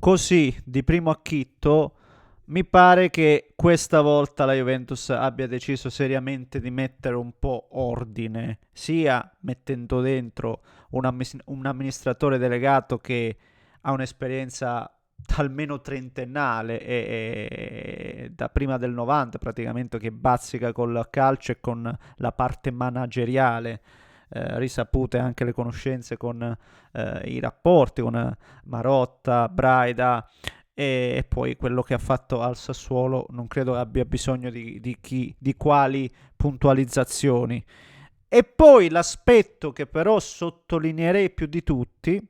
così di primo acchitto mi pare che questa volta la Juventus abbia deciso seriamente di mettere un po' ordine, sia mettendo dentro un amministratore delegato che ha un'esperienza almeno trentennale e da prima del 90 praticamente, che bazzica col calcio e con la parte manageriale, risapute anche le conoscenze con i rapporti con Marotta, Braida e poi quello che ha fatto al Sassuolo non credo abbia bisogno di quali puntualizzazioni. E poi l'aspetto che però sottolineerei più di tutti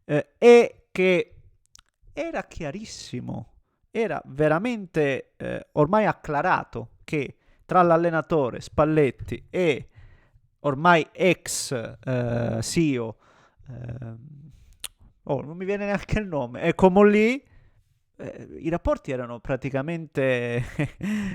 è che era chiarissimo, era veramente ormai acclarato che tra l'allenatore Spalletti e ormai ex CEO, oh, non mi viene neanche il nome, e Comolli, i rapporti erano praticamente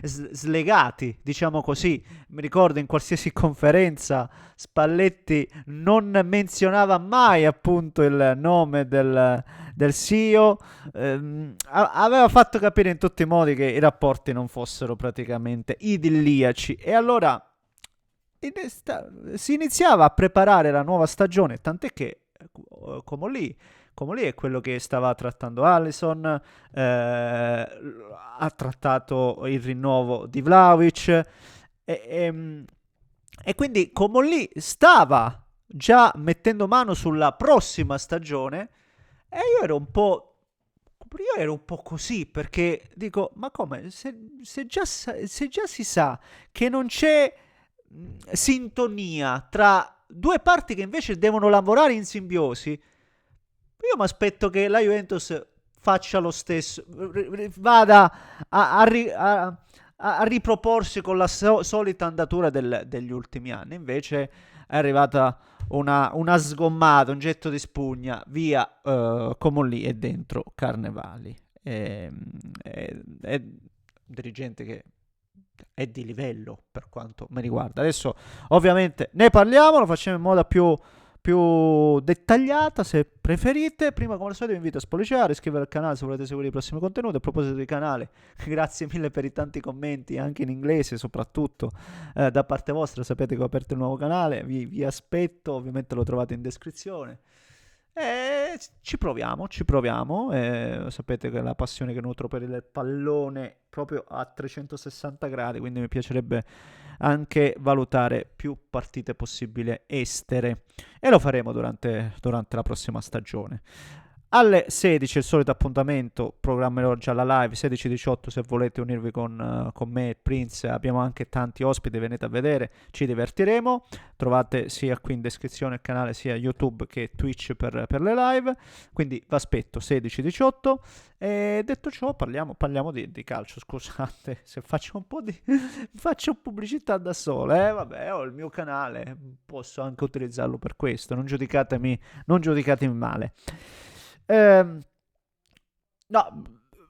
slegati, diciamo così. Mi ricordo in qualsiasi conferenza Spalletti non menzionava mai appunto il nome del CEO, aveva fatto capire in tutti i modi che i rapporti non fossero praticamente idilliaci e allora si iniziava a preparare la nuova stagione, tant'è che Comolli è quello che stava trattando Allison, ha trattato il rinnovo di Vlahovic e quindi Comolli stava già mettendo mano sulla prossima stagione e io ero un po' così perché dico, ma come? Se già si sa che non c'è sintonia tra due parti che invece devono lavorare in simbiosi, io mi aspetto che la Juventus faccia lo stesso, vada a riproporsi con la solita andatura degli ultimi anni. Invece è arrivata una sgommata, un getto di spugna, via Comolli e dentro Carnevali. È un dirigente che è di livello per quanto mi riguarda. Adesso ovviamente ne parliamo, lo facciamo in modo più dettagliata se preferite. Prima come al solito vi invito a spolliciare, iscrivervi al canale se volete seguire i prossimi contenuti. A proposito di canale, grazie mille per i tanti commenti anche in inglese soprattutto da parte vostra. Sapete che ho aperto il nuovo canale, vi aspetto, ovviamente lo trovate in descrizione. Ci proviamo. Sapete che la passione che nutro per il pallone proprio a 360 gradi, quindi mi piacerebbe anche valutare più partite possibile estere e lo faremo durante la prossima stagione. Alle 16 il solito appuntamento, programmerò già la live 16-18 se volete unirvi con me e Prince, abbiamo anche tanti ospiti, venite a vedere, ci divertiremo, trovate sia qui in descrizione il canale sia YouTube che Twitch per le live, quindi vi aspetto 16-18 e detto ciò parliamo di calcio, scusate se faccio un po' di faccio pubblicità da solo, vabbè ho il mio canale, posso anche utilizzarlo per questo, non giudicatemi male. Ehm, no,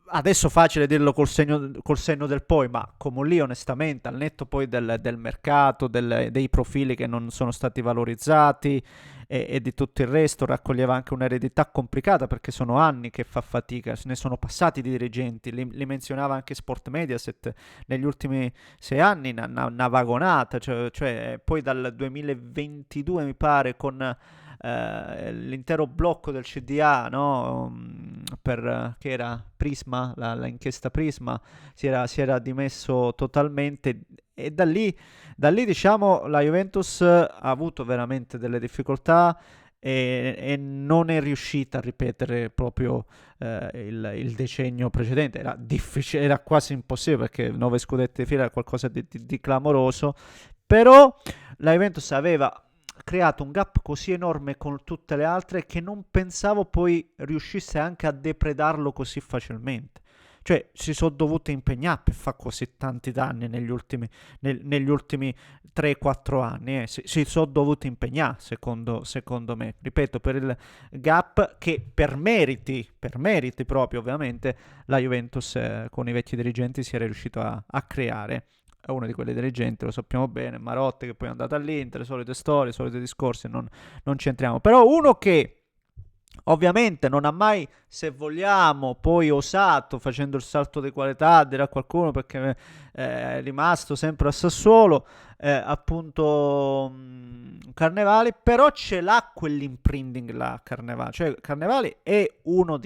adesso facile dirlo col senno del poi, ma come lì onestamente, al netto poi del mercato, dei profili che non sono stati valorizzati e di tutto il resto, raccoglieva anche un'eredità complicata perché sono anni che fa fatica, se ne sono passati di dirigenti, li menzionava anche Sport Mediaset, negli ultimi 6 anni una vagonata, cioè poi dal 2022 mi pare con l'intero blocco del CDA, no? Che era Prisma, l'inchiesta Prisma, si era dimesso totalmente e da lì diciamo la Juventus ha avuto veramente delle difficoltà e non è riuscita a ripetere proprio il decennio precedente. Era difficile, era quasi impossibile perché 9 scudetti di fila era qualcosa di clamoroso, però la Juventus aveva creato un gap così enorme con tutte le altre che non pensavo poi riuscisse anche a depredarlo così facilmente. Cioè, si sono dovuti impegnare per fare così tanti danni negli ultimi 3-4 anni. Si sono dovuti impegnare, secondo me. Ripeto, per il gap che per meriti proprio, ovviamente, la Juventus con i vecchi dirigenti si era riuscito a creare. È uno di quelli dirigenti, lo sappiamo bene, Marotte che poi è andato all'Inter, le solite storie, i soliti discorsi, non c'entriamo. Però uno che Ovviamente non ha mai, se vogliamo, poi osato, facendo il salto di qualità, dire a qualcuno perché è rimasto sempre a Sassuolo, appunto Carnevali, però ce l'ha quell'imprinting là, Carnevali. Cioè Carnevali è uno,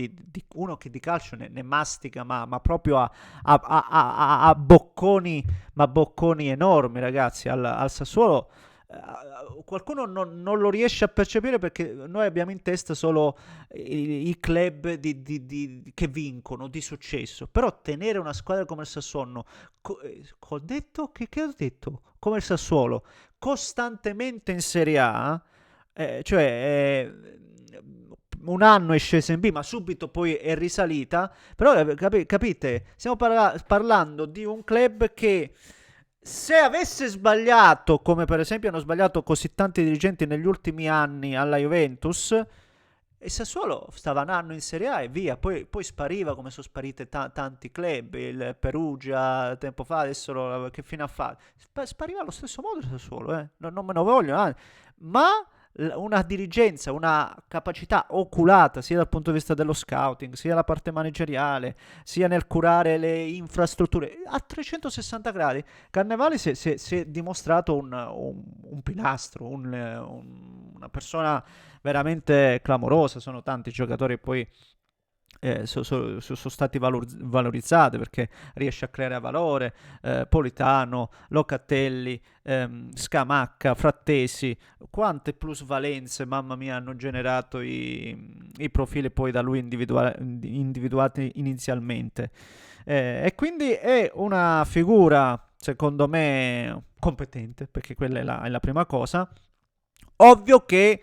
uno che di calcio ne mastica, ma proprio a bocconi, ma bocconi enormi, ragazzi, al Sassuolo. Qualcuno non lo riesce a percepire perché noi abbiamo in testa solo i club che vincono, di successo. Però tenere una squadra come il Sassuolo, ho detto che ho detto? Come il Sassuolo, costantemente in Serie A, cioè un anno è scesa in B, ma subito poi è risalita. Però capite, stiamo parlando di un club che se avesse sbagliato, come per esempio hanno sbagliato così tanti dirigenti negli ultimi anni alla Juventus, il Sassuolo stava un anno in Serie A e via, poi spariva come sono sparite tanti club, il Perugia tempo fa, adesso che fine ha fatto? Spariva allo stesso modo il Sassuolo, non me ne voglio, ma una dirigenza, una capacità oculata sia dal punto di vista dello scouting, sia la parte manageriale, sia nel curare le infrastrutture a 360 gradi. Carnevali si è dimostrato un pilastro, una persona veramente clamorosa. Sono tanti giocatori poi sono stati valorizzati perché riesce a creare valore. Politano, Locatelli, Scamacca, Frattesi, quante plusvalenze, mamma mia, hanno generato i profili poi da lui individuati inizialmente. E quindi è una figura, secondo me, competente, perché quella è la prima cosa. Ovvio che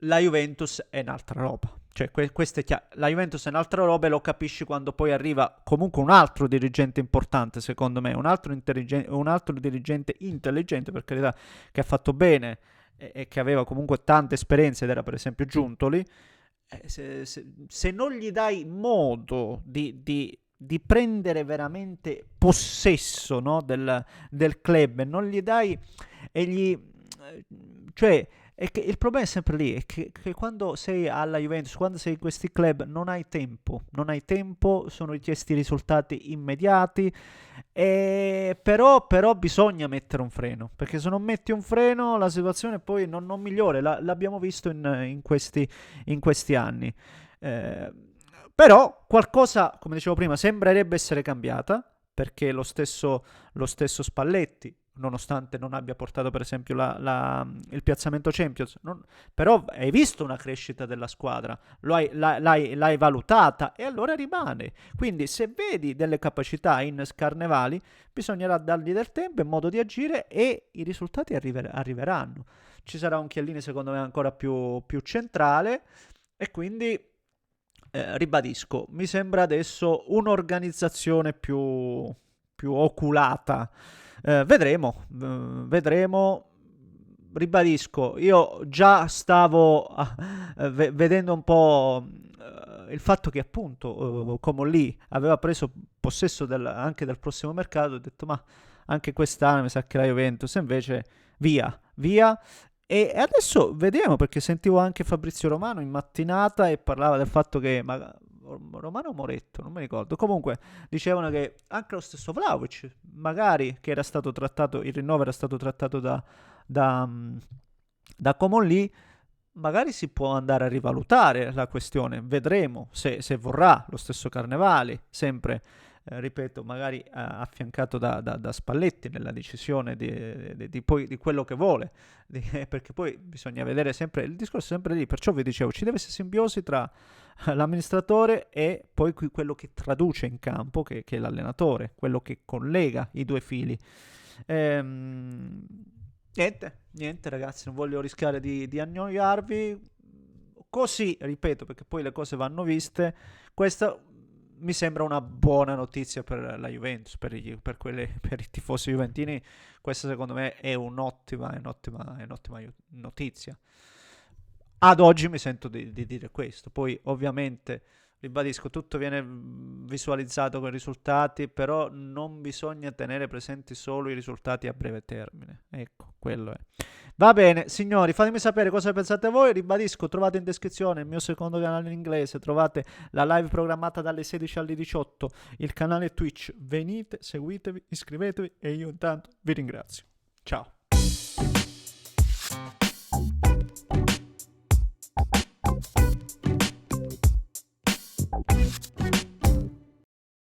la Juventus è un'altra roba. Cioè, questo è chiaro. La Juventus è un'altra roba e lo capisci quando poi arriva comunque un altro dirigente importante, secondo me, un altro dirigente intelligente, per carità, che ha fatto bene e che aveva comunque tante esperienze ed era per esempio Giuntoli. Se non gli dai modo di prendere veramente possesso, no, del club, non gli dai e cioè è che il problema è sempre lì, è che quando sei alla Juventus, quando sei in questi club, non hai tempo, sono richiesti risultati immediati, però bisogna mettere un freno, perché se non metti un freno la situazione poi non migliora, l'abbiamo visto in questi anni. Eh, Però qualcosa, come dicevo prima, sembrerebbe essere cambiata, perché lo stesso Spalletti, nonostante non abbia portato per esempio il piazzamento Champions, però hai visto una crescita della squadra, l'hai valutata e allora rimane. Quindi se vedi delle capacità in Scarnevali, bisognerà dargli del tempo e modo di agire e i risultati arriveranno. Ci sarà un Chiellini secondo me ancora più centrale e quindi ribadisco, mi sembra adesso un'organizzazione più oculata. Vedremo. Ribadisco, io già stavo vedendo un po' il fatto che appunto Comolli aveva preso possesso anche del prossimo mercato, ho detto ma anche quest'anno mi sa che la Juventus invece via. E adesso vediamo perché sentivo anche Fabrizio Romano in mattinata e parlava del fatto che Romano o Moretto, non mi ricordo. Comunque dicevano che anche lo stesso Vlahovic, magari che era stato trattato, il rinnovo era stato trattato da, mm, da Comolli, magari si può andare a rivalutare la questione. Vedremo se vorrà lo stesso Carnevali, sempre ripeto, magari affiancato da Spalletti nella decisione di quello che vuole, perché poi bisogna vedere sempre, il discorso è sempre lì, perciò vi dicevo, ci deve essere simbiosi tra l'amministratore e poi quello che traduce in campo, che è l'allenatore, quello che collega i due fili. Niente ragazzi, non voglio rischiare di annoiarvi. Così, ripeto, perché poi le cose vanno viste, questa mi sembra una buona notizia per la Juventus, per i tifosi juventini. Questa secondo me è un'ottima notizia. Ad oggi mi sento di dire questo. Poi ovviamente, ribadisco, tutto viene visualizzato con i risultati, però non bisogna tenere presenti solo i risultati a breve termine. Ecco, quello è. Va bene, signori, fatemi sapere cosa pensate voi. Ribadisco, trovate in descrizione il mio secondo canale in inglese, trovate la live programmata dalle 16 alle 18, il canale Twitch. Venite, seguitevi, iscrivetevi e io intanto vi ringrazio. Ciao.